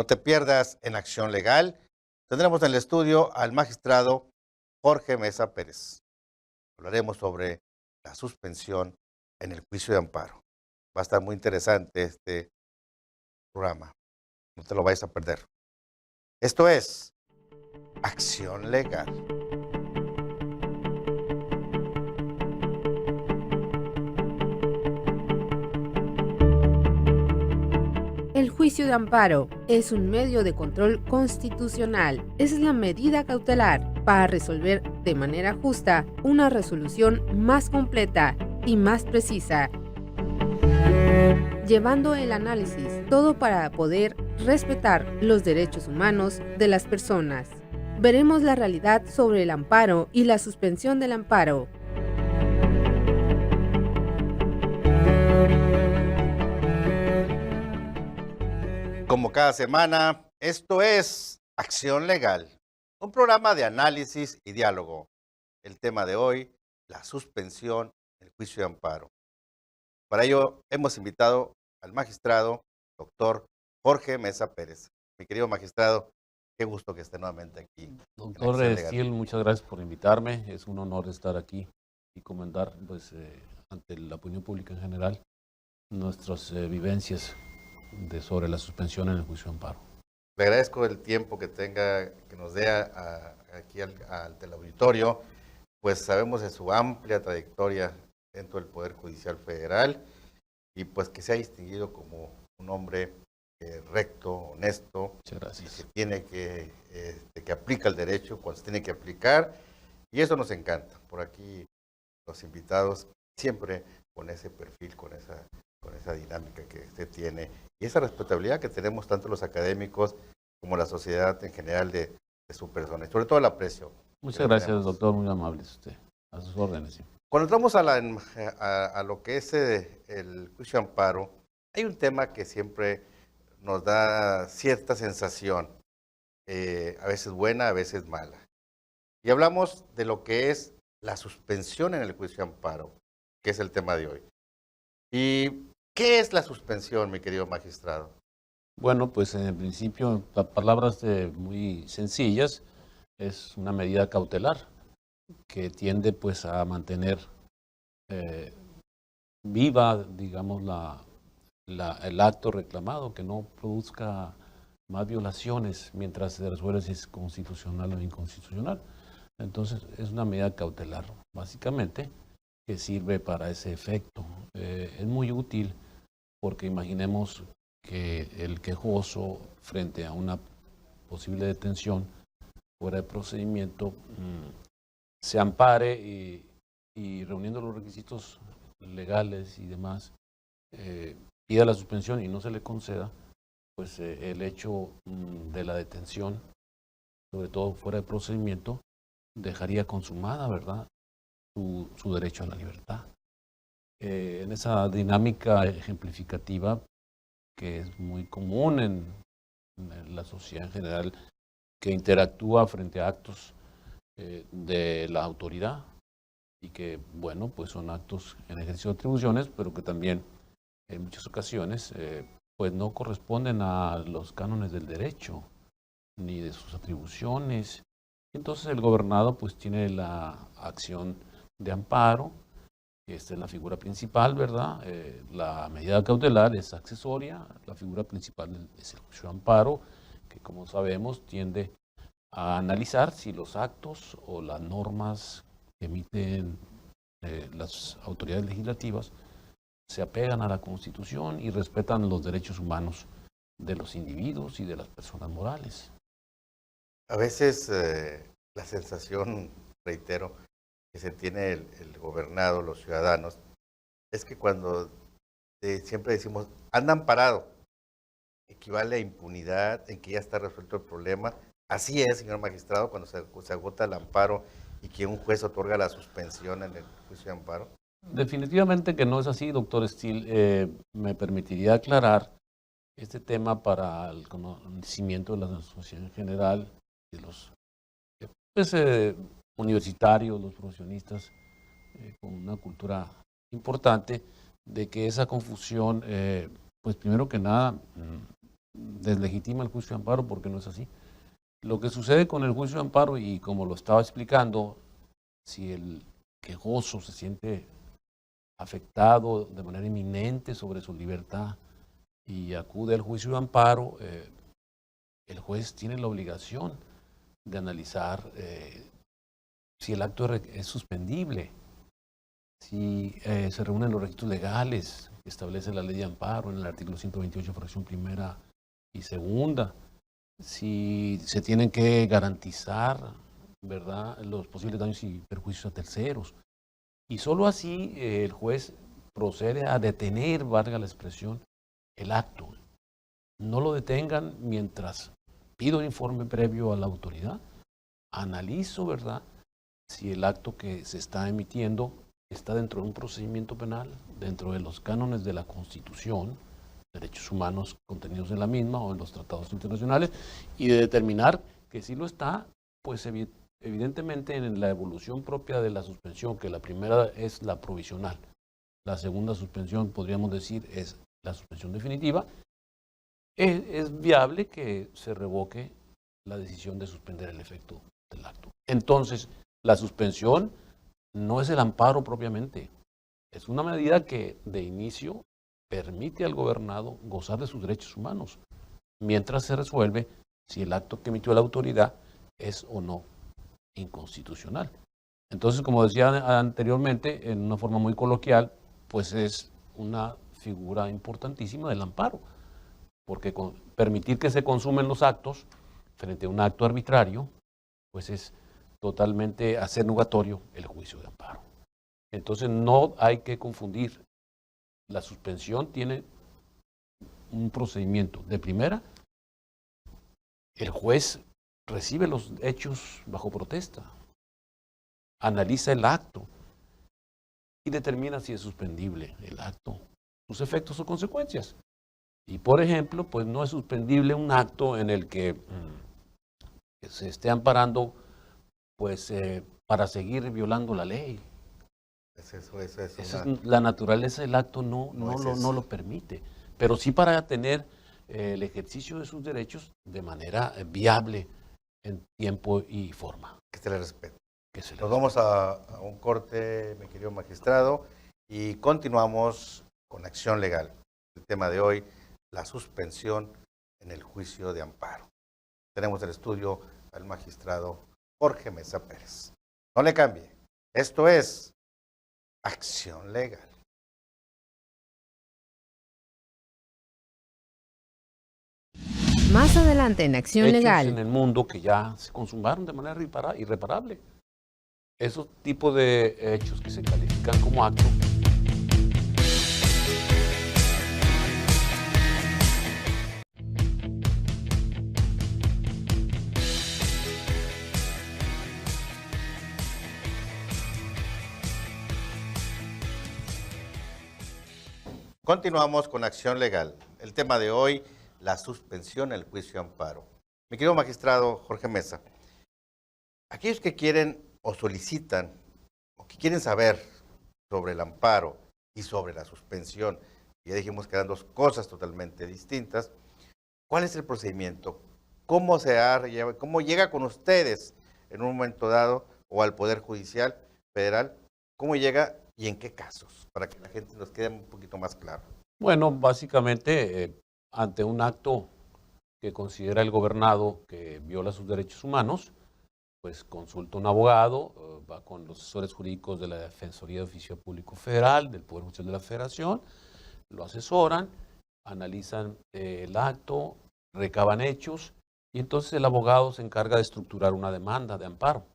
No te pierdas en Acción Legal. Tendremos en el estudio al magistrado Jorge Mesa Pérez. Hablaremos sobre la suspensión en el juicio de amparo. Va a estar muy interesante este programa. No te lo vayas a perder. Esto es Acción Legal. El juicio de amparo es un medio de control constitucional. Es la medida cautelar para resolver de manera justa una resolución más completa y más precisa, llevando el análisis todo para poder respetar los derechos humanos de las personas. Veremos la realidad sobre el amparo y la suspensión del amparo. Como cada semana, esto es Acción Legal, un programa de análisis y diálogo. El tema de hoy, la suspensión del juicio de amparo. Para ello, hemos invitado al magistrado, doctor Jorge Mesa Pérez. Mi querido magistrado, qué gusto que esté nuevamente aquí en Doctor Acción Legal. Steele, muchas gracias por invitarme. Es un honor estar aquí y comentar pues, ante la opinión pública en general nuestras vivencias sobre la suspensión en el juicio de amparo. Le agradezco el tiempo que nos dé aquí al teleauditorio, pues sabemos de su amplia trayectoria dentro del Poder Judicial Federal y pues que se ha distinguido como un hombre recto, honesto, Muchas gracias. y que tiene que aplica el derecho cuando se tiene que aplicar, y eso nos encanta. Por aquí los invitados siempre con ese perfil, con esa dinámica que usted tiene y esa respetabilidad que tenemos tanto los académicos como la sociedad en general de su persona, y sobre todo el aprecio. Muchas gracias, doctor, muy amable usted. A sus órdenes. Sí. Cuando entramos a lo que es el juicio de amparo, hay un tema que siempre nos da cierta sensación, a veces buena, a veces mala. Y hablamos de lo que es la suspensión en el juicio de amparo, que es el tema de hoy. ¿Y qué es la suspensión, mi querido magistrado? Bueno, pues en principio, palabras muy sencillas, es una medida cautelar que tiende pues a mantener viva, digamos, el acto reclamado, que no produzca más violaciones mientras se resuelve si es constitucional o inconstitucional. Entonces es una medida cautelar, básicamente, que sirve para ese efecto. Es muy útil porque imaginemos que el quejoso, frente a una posible detención fuera de procedimiento, se ampare y reuniendo los requisitos legales y demás, pida la suspensión y no se le conceda, pues el hecho de la detención, sobre todo fuera de procedimiento, dejaría consumada, ¿verdad?, su derecho a la libertad. En esa dinámica ejemplificativa que es muy común en la sociedad en general, que interactúa frente a actos de la autoridad y que, bueno, pues son actos en ejercicio de atribuciones, pero que también en muchas ocasiones pues no corresponden a los cánones del derecho ni de sus atribuciones. Entonces el gobernado pues tiene la acción de amparo. Esta es la figura principal, ¿verdad? La medida cautelar es accesoria. La figura principal es el juicio de amparo, que como sabemos tiende a analizar si los actos o las normas que emiten las autoridades legislativas se apegan a la Constitución y respetan los derechos humanos de los individuos y de las personas morales. A veces la sensación, reitero, que se tiene el gobernado, los ciudadanos, es que cuando siempre decimos, andan parados, equivale a impunidad, en que ya está resuelto el problema. Así es, señor magistrado, cuando se agota el amparo y que un juez otorga la suspensión en el juicio de amparo. Definitivamente que no es así, doctor Steele. Me permitiría aclarar este tema para el conocimiento de la sociedad en general, de los pues, universitarios, los profesionistas, con una cultura importante, de que esa confusión, pues primero que nada, deslegitima el juicio de amparo porque no es así. Lo que sucede con el juicio de amparo, y como lo estaba explicando, si el quejoso se siente afectado de manera inminente sobre su libertad y acude al juicio de amparo, el juez tiene la obligación de analizar si el acto es suspendible, si se reúnen los requisitos legales que establece la ley de amparo en el artículo 128, fracción primera y segunda, si se tienen que garantizar, ¿verdad?, los posibles daños y perjuicios a terceros. Y solo así el juez procede a detener, valga la expresión, el acto. No lo detengan mientras pido un informe previo a la autoridad, analizo, ¿verdad?, si el acto que se está emitiendo está dentro de un procedimiento penal, dentro de los cánones de la Constitución, derechos humanos contenidos en la misma o en los tratados internacionales, y de determinar que si lo está, pues evidentemente en la evolución propia de la suspensión, que la primera es la provisional, la segunda suspensión, podríamos decir, es la suspensión definitiva, es viable que se revoque la decisión de suspender el efecto del acto. Entonces, la suspensión no es el amparo propiamente, es una medida que de inicio permite al gobernado gozar de sus derechos humanos, mientras se resuelve si el acto que emitió la autoridad es o no inconstitucional. Entonces, como decía anteriormente, en una forma muy coloquial, pues es una figura importantísima del amparo, porque permitir que se consumen los actos frente a un acto arbitrario, pues es totalmente hacer nugatorio el juicio de amparo. Entonces, no hay que confundir. La suspensión tiene un procedimiento. De primera, el juez recibe los hechos bajo protesta, analiza el acto y determina si es suspendible el acto, sus efectos o consecuencias. Y por ejemplo, pues no es suspendible un acto en el que se esté amparando pues para seguir violando la ley. La naturaleza del acto no lo permite, pero sí para tener el ejercicio de sus derechos de manera viable en tiempo y forma. Que se le respete. Nos vamos a un corte, mi querido magistrado, y continuamos con acción legal. El tema de hoy, la suspensión en el juicio de amparo. Tenemos el estudio al magistrado Jorge Mesa Pérez. No le cambie. Esto es Acción Legal. Más adelante en Acción Hechos Legal. En el mundo que ya se consumaron de manera irreparable. Esos tipos de hechos que se califican como acto. Continuamos con Acción Legal. El tema de hoy, la suspensión en el juicio de amparo. Mi querido magistrado Jorge Mesa, aquellos que quieren o solicitan o que quieren saber sobre el amparo y sobre la suspensión, ya dijimos que eran dos cosas totalmente distintas, ¿cuál es el procedimiento? ¿Cómo cómo llega con ustedes en un momento dado o al Poder Judicial Federal? ¿Cómo llega y en qué casos? Para que la gente nos quede un poquito más claro. Bueno, básicamente ante un acto que considera el gobernado que viola sus derechos humanos, pues consulta un abogado, va con los asesores jurídicos de la Defensoría de Oficio Público Federal, del Poder Judicial de la Federación, lo asesoran, analizan el acto, recaban hechos y entonces el abogado se encarga de estructurar una demanda de amparo.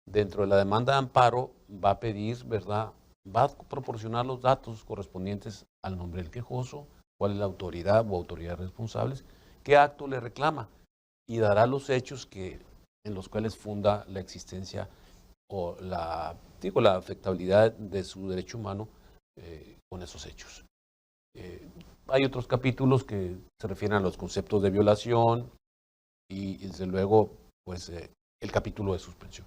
Dentro de la demanda de amparo va a pedir, ¿verdad?, va a proporcionar los datos correspondientes al nombre del quejoso, cuál es la autoridad o autoridades responsables, qué acto le reclama y dará los hechos en los cuales funda la existencia o la afectabilidad de su derecho humano con esos hechos. Hay otros capítulos que se refieren a los conceptos de violación y desde luego pues el capítulo de suspensión.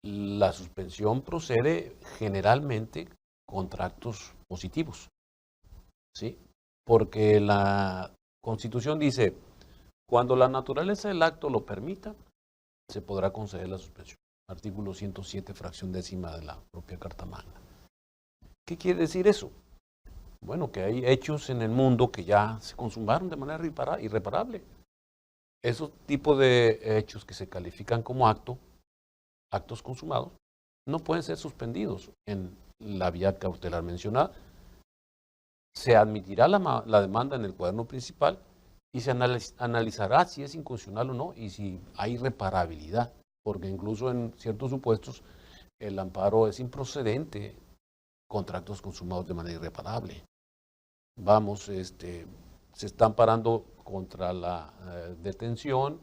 La suspensión procede generalmente contra actos positivos, ¿sí? Porque Constitución dice, cuando la naturaleza del acto lo permita, se podrá conceder la suspensión. Artículo 107, fracción décima de la propia Carta Magna. ¿Qué quiere decir eso? Bueno, que hay hechos en el mundo que ya se consumaron de manera irreparable. Esos tipos de hechos que se califican como actos consumados, no pueden ser suspendidos en la vía cautelar mencionada. Se admitirá la demanda en el cuaderno principal y se analizará si es inconstitucional o no y si hay reparabilidad, porque incluso en ciertos supuestos el amparo es improcedente contra actos consumados de manera irreparable. Vamos, se está amparando contra la detención.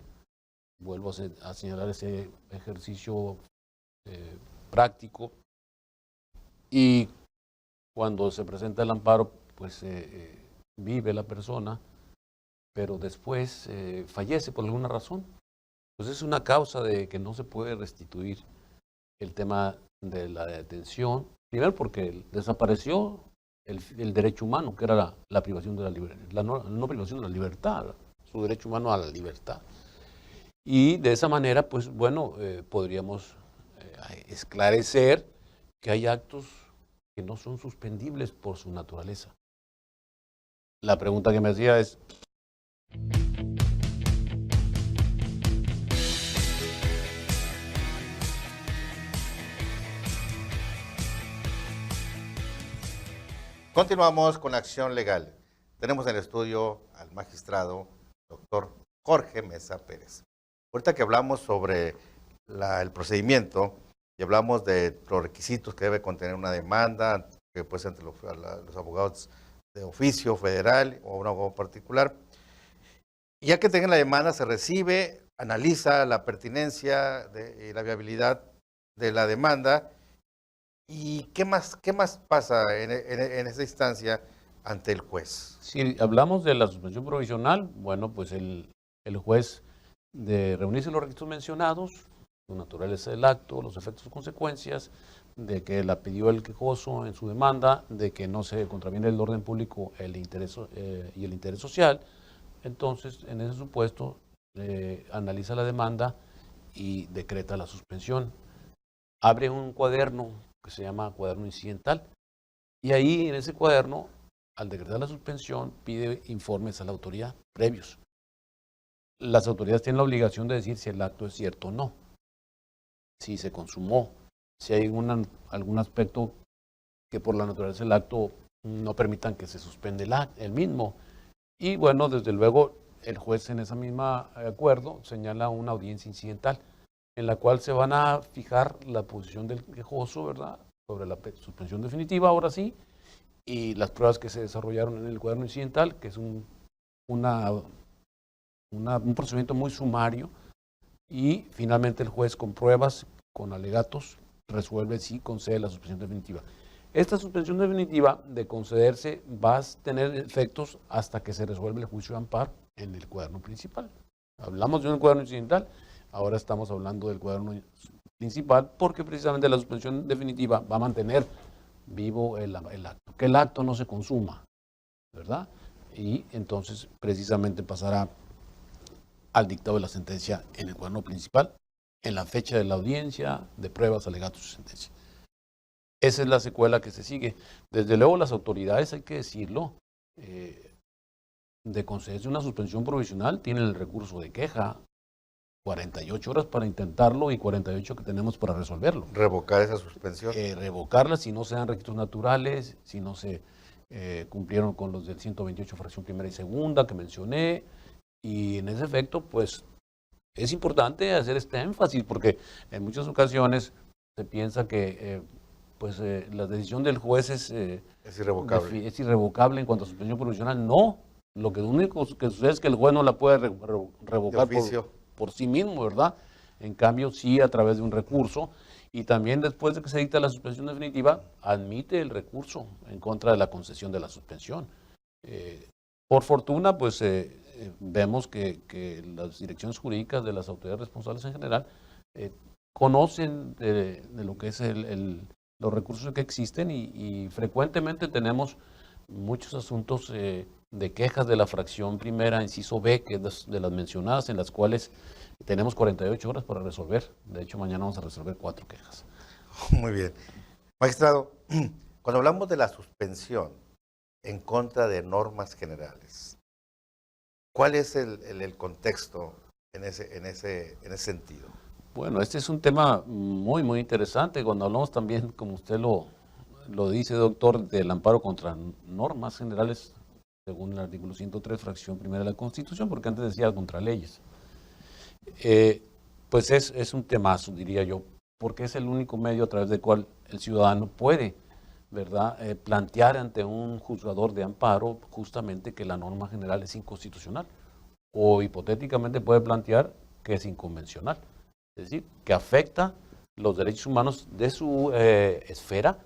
Vuelvo a señalar ese ejercicio práctico, y cuando se presenta el amparo, pues vive la persona, pero después fallece por alguna razón. Pues es una causa de que no se puede restituir el tema de la detención, primero porque desapareció el derecho humano, que era la privación de la libertad, no privación de la libertad, su derecho humano a la libertad. Y de esa manera, pues bueno, podríamos esclarecer que hay actos que no son suspendibles por su naturaleza. La pregunta que me hacía es, Continuamos con la acción legal. Tenemos en el estudio al magistrado doctor Jorge Mesa Pérez. Ahorita que hablamos sobre el procedimiento y hablamos de los requisitos que debe contener una demanda, que puede ser entre los abogados de oficio federal o un abogado particular, y ya que tengan la demanda, se recibe, analiza la pertinencia y la viabilidad de la demanda. ¿Y qué más pasa en esa instancia ante el juez? si hablamos de la suspensión provisional, bueno, pues el juez, de reunirse los requisitos mencionados, la naturaleza del acto, los efectos y consecuencias, de que la pidió el quejoso en su demanda, de que no se contraviene el orden público y el interés social. Entonces, en ese supuesto, analiza la demanda y decreta la suspensión. Abre un cuaderno que se llama cuaderno incidental, y ahí en ese cuaderno, al decretar la suspensión, pide informes a la autoridad previos. Las autoridades tienen la obligación de decir si el acto es cierto o no, si se consumó, si hay algún aspecto que por la naturaleza del acto no permitan que se suspenda el mismo. Y bueno, desde luego, el juez en ese mismo acuerdo señala una audiencia incidental, en la cual se van a fijar la posición del quejoso, ¿verdad?, sobre la suspensión definitiva, ahora sí, y las pruebas que se desarrollaron en el cuaderno incidental, que es un procedimiento muy sumario, y finalmente el juez, con pruebas, con alegatos, resuelve si concede la suspensión definitiva. Esta suspensión definitiva, de concederse, va a tener efectos hasta que se resuelve el juicio de amparo en el cuaderno principal. Hablamos de un cuaderno incidental, ahora estamos hablando del cuaderno principal, porque precisamente la suspensión definitiva va a mantener vivo el acto, que el acto no se consuma, ¿verdad? Y entonces precisamente pasará al dictado de la sentencia en el cuaderno principal, en la fecha de la audiencia, de pruebas, alegatos y sentencia. Esa es la secuela que se sigue. Desde luego las autoridades, hay que decirlo, de concederse una suspensión provisional, tienen el recurso de queja, 48 horas para intentarlo y 48 que tenemos para resolverlo. Revocar esa suspensión. Revocarla si no se dan registros naturales, si no se cumplieron con los del 128 fracción primera y segunda que mencioné, y en ese efecto, pues, es importante hacer este énfasis, porque en muchas ocasiones se piensa que la decisión del juez es irrevocable. Es irrevocable en cuanto a suspensión provisional. No, lo que único que sucede es que el juez no la puede revocar por sí mismo, ¿verdad? En cambio, sí a través de un recurso, y también después de que se dicta la suspensión definitiva, admite el recurso en contra de la concesión de la suspensión. Por fortuna, pues vemos que las direcciones jurídicas de las autoridades responsables en general conocen de lo que es los recursos que existen, y frecuentemente tenemos muchos asuntos de quejas de la fracción primera, inciso B, que es de las mencionadas, en las cuales tenemos 48 horas para resolver. De hecho, mañana vamos a resolver 4 quejas. Muy bien. Magistrado, cuando hablamos de la suspensión en contra de normas generales, ¿cuál es el contexto en ese sentido? Bueno, este es un tema muy, muy interesante. Cuando hablamos también, como usted lo dice, doctor, del amparo contra normas generales, según el artículo 103, fracción primera de la Constitución, porque antes decía contra leyes. Pues es un temazo, diría yo, porque es el único medio a través del cual el ciudadano puede, ¿verdad?, plantear ante un juzgador de amparo justamente que la norma general es inconstitucional, o hipotéticamente puede plantear que es inconvencional, es decir, que afecta los derechos humanos de su esfera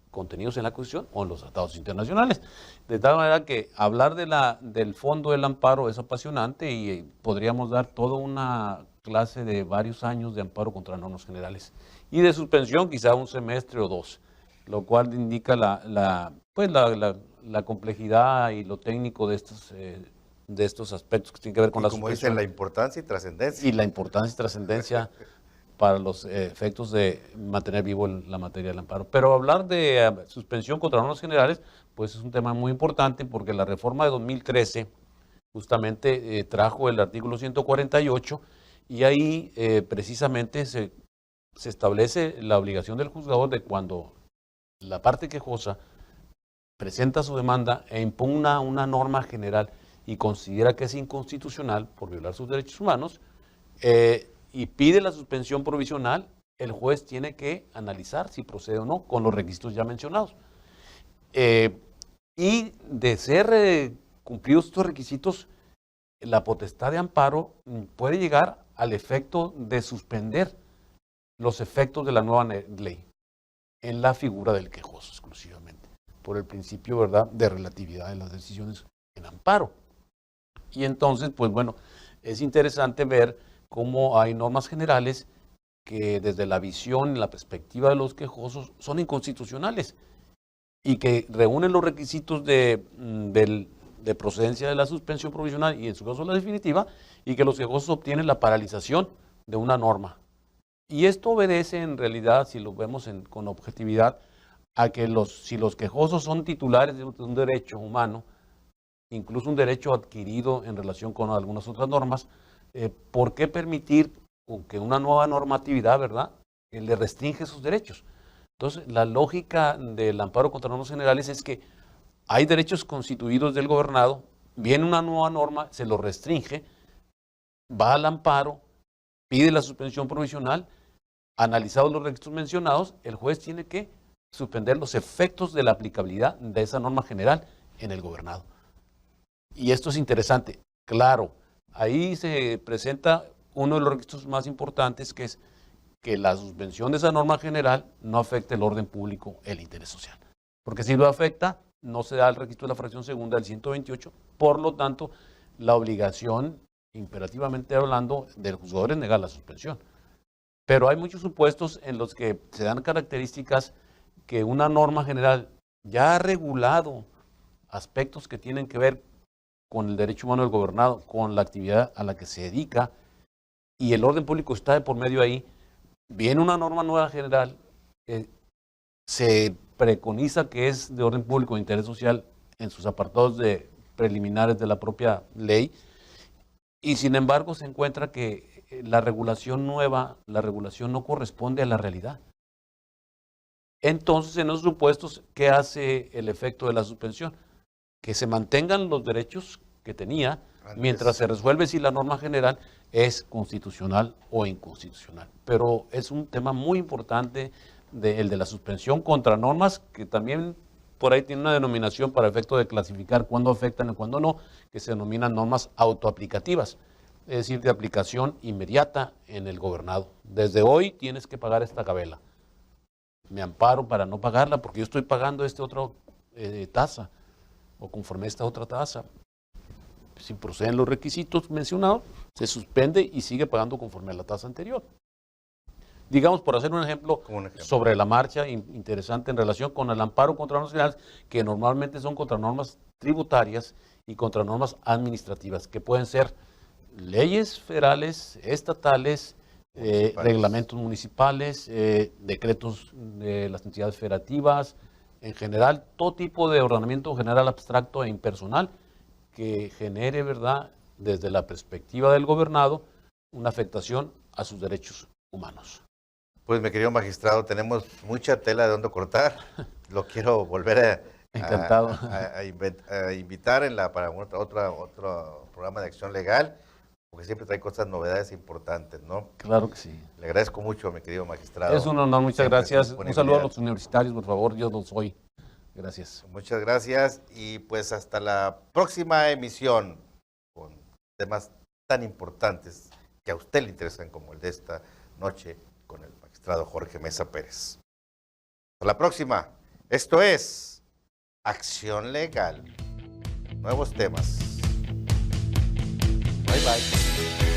contenidos en la Constitución o en los tratados internacionales. De tal manera que hablar del fondo del amparo es apasionante y podríamos dar toda una clase de varios años de amparo contra normas generales y de suspensión quizá un semestre o 2, lo cual indica la complejidad y lo técnico de estos aspectos que tienen que ver con la como suspensión. dicen, la importancia y trascendencia. Y la importancia y trascendencia para los efectos de mantener vivo la materia del amparo. Pero hablar de suspensión contra normas generales, pues es un tema muy importante porque la reforma de 2013 justamente trajo el artículo 148 y ahí precisamente se establece la obligación del juzgador de cuando la parte quejosa presenta su demanda e impugna una norma general y considera que es inconstitucional por violar sus derechos humanos, y pide la suspensión provisional, el juez tiene que analizar si procede o no con los requisitos ya mencionados. Y de ser cumplidos estos requisitos, la potestad de amparo puede llegar al efecto de suspender los efectos de la nueva ley en la figura del quejoso exclusivamente, por el principio, ¿verdad?, de relatividad de las decisiones en amparo. Y entonces, pues bueno, es interesante ver cómo hay normas generales que desde la visión y la perspectiva de los quejosos son inconstitucionales y que reúnen los requisitos de procedencia de la suspensión provisional y en su caso la definitiva, y que los quejosos obtienen la paralización de una norma. Y esto obedece en realidad, si lo vemos con objetividad, a que si los quejosos son titulares de un derecho humano, incluso un derecho adquirido en relación con algunas otras normas, ¿por qué permitir que una nueva normatividad, ¿verdad?, le restringe sus derechos? Entonces, la lógica del amparo contra normas generales es que hay derechos constituidos del gobernado, viene una nueva norma, se lo restringe, va al amparo, pide la suspensión provisional, analizados los requisitos mencionados, el juez tiene que suspender los efectos de la aplicabilidad de esa norma general en el gobernado. Y esto es interesante, claro. Ahí se presenta uno de los requisitos más importantes, que es que la suspensión de esa norma general no afecte el orden público, el interés social. Porque si lo afecta, no se da el requisito de la fracción segunda del 128, por lo tanto, la obligación, imperativamente hablando, del juzgador es negar la suspensión. Pero hay muchos supuestos en los que se dan características que una norma general ya ha regulado aspectos que tienen que ver con el derecho humano del gobernado, con la actividad a la que se dedica, y el orden público está de por medio ahí. Viene una norma nueva general, se preconiza que es de orden público e interés social en sus apartados preliminares de la propia ley, y sin embargo se encuentra que la regulación nueva, la regulación no corresponde a la realidad. Entonces, en esos supuestos, ¿qué hace el efecto de la suspensión? Que se mantengan los derechos que tenía mientras se resuelve si la norma general es constitucional o inconstitucional. Pero es un tema muy importante el de la suspensión contra normas, que también por ahí tiene una denominación para efecto de clasificar cuándo afectan y cuándo no, que se denominan normas autoaplicativas, es decir, de aplicación inmediata en el gobernado. Desde hoy tienes que pagar esta gabela. Me amparo para no pagarla porque yo estoy pagando esta otra tasa, o conforme a esta otra tasa. Si proceden los requisitos mencionados, se suspende y sigue pagando conforme a la tasa anterior. Digamos, por hacer un ejemplo sobre la marcha interesante en relación con el amparo contra normas generales, que normalmente son contra normas tributarias y contra normas administrativas, que pueden ser leyes federales, estatales, reglamentos municipales, decretos de las entidades federativas, en general, todo tipo de ordenamiento general, abstracto e impersonal que genere, ¿verdad?, desde la perspectiva del gobernado, una afectación a sus derechos humanos. Pues, mi querido magistrado, tenemos mucha tela de dónde cortar. Lo quiero volver a invitar para otro programa de acción legal, porque siempre trae cosas, novedades importantes, ¿no? Claro que sí. Le agradezco mucho, mi querido magistrado. Es un honor, muchas gracias. Un saludo a los universitarios, por favor, yo los soy. Gracias. Muchas gracias y pues hasta la próxima emisión con temas tan importantes que a usted le interesan como el de esta noche con el magistrado Jorge Mesa Pérez. Hasta la próxima. Esto es Acción Legal. Nuevos temas. Bye, bye.